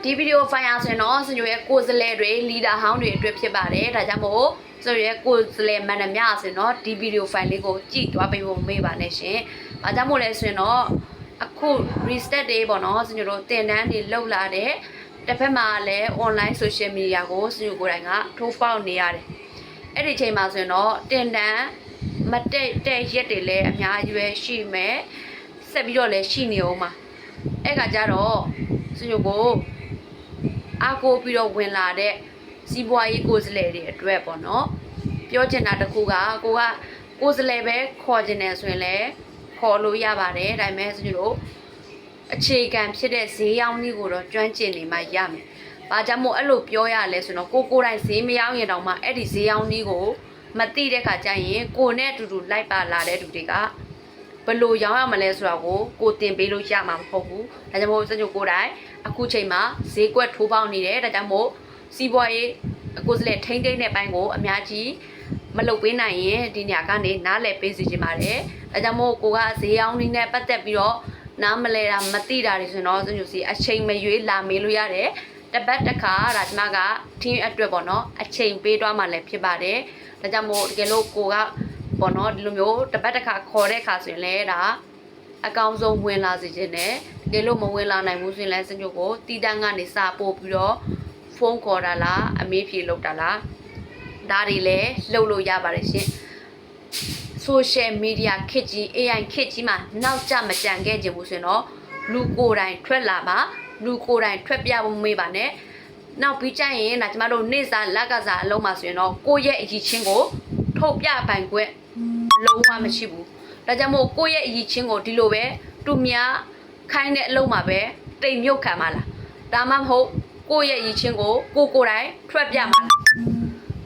ဒီဗီဒီယိုဖိုင်အားဆိုရင်တော့ကျွန်တော်ရဲ့ကိုယ်စားလှယ်တွေလီဒါဟောင်းတွေအတွက်ဖြစ်ပါတယ်ဒါကြောင့်မို့ကျွန်တော်ရဲ့ကိုယ်စားလှယ်မန်နမြဆိုရင်တော့ဒီဗီဒီယိုဖိုင်လေးကိုကြည့်သွားပေးဖို့မေ့ပါနဲ့ရှင်ဒါကြောင့်မို့လဲဆိုရင်တော့အခု reset တွေပေါ့နော်ကျွန်တော်တို့တင်တန်းတွေလောက်လာတဲ့တစ်ဖက်မှာလည်း online social media ကိုကျွန်တော်ကိုယ်တိုင်ကထိုးပေါက်နေရတယ်အဲ့ဒီချိန်မှာဆိုရင်တော့တင်တန်းမတဲ့ရက်တွေလည်းအများကြီးပဲရှိမယ်ဆက်ပြီးတော့လည်းရှိနေအောင်ပါအဲ့ကကြတော့ကျွန်တော်ကိုအားကိုပြီးတော့ဝင်လာတဲ့စီးပွားရေးကိုယ်စားလှယ်တွေအတွက်ပေါ့နော်ပြောချင်တာတခုကကိုကကိုယ်စားလှယ်ပဲခေါ်ချင်တယ်ဆိုရင်လည်းခေါ်လို့ရပါတယ်ဒါပေမဲ့ကျွန်တော်တို့အခြေခံဖြစ်တဲ့ဈေးရောင်းနည်းကိုတော့ကျွမ်းကျင်နေမှရမယ်။ဘာကြောင့်မို့အဲ့လိုပြောရလဲဆိုတော့ကိုယ်တိုင်ဈေးမရောင်းရင်တောင်မှအဲ့ဒီဈေးရောင်းနည်းကိုမသိတဲ့ခါကျရင်ကိုနဲ့အတူတူလိုက်ပါလာတဲ့သူတွေကဘယ်လိုရောင်းရမလဲဆိုတာကိုတင်ပေးလို့ရမှာမဟုတ်ဘူး။ဒါကြောင့်မို့ကျွန်တော်ကိုယ်တိုင်အခုချိန်မှာဈေးကွက်ထိုးပေါက်နေတယ်ဒါကြောင့်မို့စီးပွားရေးကိုယ်စားလှယ်ထိန်းသိမ်းတဲ့ဘိုင်းကိုအများကြီးမလုပ်ပေးနိုင်ရင်ဒီညကနေနားလည်ပေးစီချင်ပါတယ်။ဒါကြောင့်မို့ကိုကဈေးရောင်းနည်းနဲ့ပတ်သက်ပြီးတော့နားမလဲတာမသိတာတွေဆိုတော့ကျွန်တော်စီအချိန်မရွေးလာမေးလို့ရတယ်။တပတ်တစ်ခါဒါကျမက team အတွက်ပေါ့နော်အချိန်ပေးသွားမှလည်းဖြစ်ပါတယ်။ဒါကြောင့်မို့တကယ်လို့ကိုကပေါ့နော်ဒီလိုမျိုးတပတ်တစ်ခါခေါ်တဲ့အခါဆိုရင်လည်းဒါအကောင်းဆုံးဝင်လာစေခြင်းနဲ့တကယ်လို့မဝင်လာနိုင်ဘူးဆိုရင်လည်းစညုတ်ကိုတီးတန်းကနေစာပို့ပြီးတော့ဖုန်းခေါ်တာလားအမေးဖြေလုပ်တာလားဒါတွေလည်းလုပ်လို့ရပါတယ်ရှင်social media ခေတ်ကြီး AI ခေတ်ကြီးမှာနောက်ကျမကြံခဲ့ကြဘူးဆိုရင်တော့လူကိုယ်တိုင်ထွက်လာပါလူကိုယ်တိုင်ထွက်ပြဖို့မေးပါနဲ့နောက်ပြီးကြရင်ဒါကျမတို့နေ့စားလက်ကစားအလုံးမှာဆိုရင်တော့ကိုယ့်ရဲ့အရည်ချင်းကိုထုတ်ပြပိုင်ခွင့်လုံးဝမရှိဘူးဒါကြောင့်မို့ကိုယ့်ရဲ့အရည်ချင်းကိုဒီလိုပဲသူများခိုင်းတဲ့အလုံးမှာပဲတိမ်မြုပ်ခံပါလားဒါမှမဟုတ်ကိုယ့်ရဲ့အရည်ချင်းကိုကိုယ်တိုင်ထွက်ပြမှာလား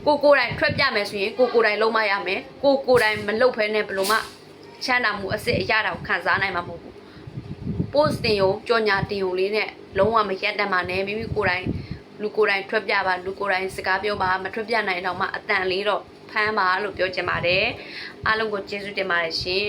ကိုယ်တိုင်ထွက်ပြမယ်ဆိုရင်ကိုယ်တိုင်လုံးမရမယ်ကိုယ်တိုင်မလုပ်ဖဲနဲ့ဘယ်လိုမှချမ်းသာမှုအစစ်အရတာကိုခံစားနိုင်မှာမဟုတ်ဘူး post တင်ရုံကြော်ညာတင်ရုံလေးနဲ့လုံးဝမရက်တတ်ပါနဲ့မိမိကိုယ်တိုင်လူကိုယ်တိုင်ထွက်ပြပါလူကိုယ်တိုင်စကားပြောပါမထွက်ပြနိုင်တော့မှအတန်လေးတော့ဖမ်းပါလို့ပြောချင်ပါတယ်အားလုံးကိုကျေးဇူးတင်ပါတယ်ရှင်